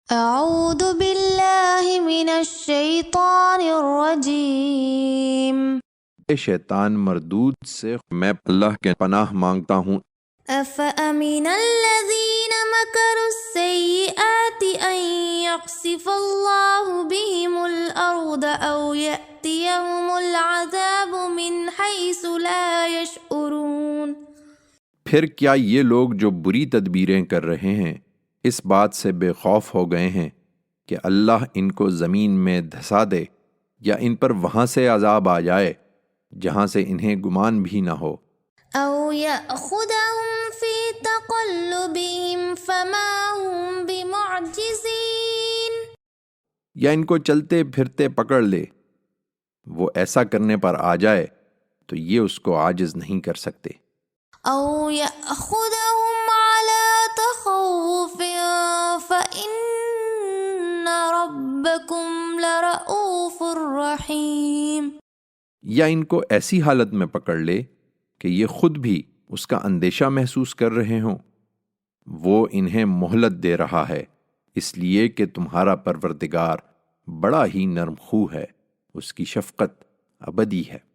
اعوذ باللہ من الشیطان الرجیم۔ شیطان مردود سے میں اللہ کے پناہ مانگتا ہوں۔ افأمن الذین مکروا السیئات ان یخسف اللہ بهم الارض او یأتیہم العذاب من حیث لا یشعرون۔ پھر کیا یہ لوگ جو بری تدبیریں کر رہے ہیں اس بات سے بے خوف ہو گئے ہیں کہ اللہ ان کو زمین میں دھسا دے یا ان پر وہاں سے عذاب آ جائے جہاں سے انہیں گمان بھی نہ ہو، او یأخذہم فی تقلبہم فما ہم بمعجزین۔ یا ان کو چلتے پھرتے پکڑ لے، وہ ایسا کرنے پر آ جائے تو یہ اس کو عاجز نہیں کر سکتے۔ او یأخذہم علی تخوف فإن ربکم لرؤوف رحیم۔ یا ان کو ایسی حالت میں پکڑ لے کہ یہ خود بھی اس کا اندیشہ محسوس کر رہے ہوں، وہ انہیں مہلت دے رہا ہے اس لیے کہ تمہارا پروردگار بڑا ہی نرم خو ہے، اس کی شفقت ابدی ہے۔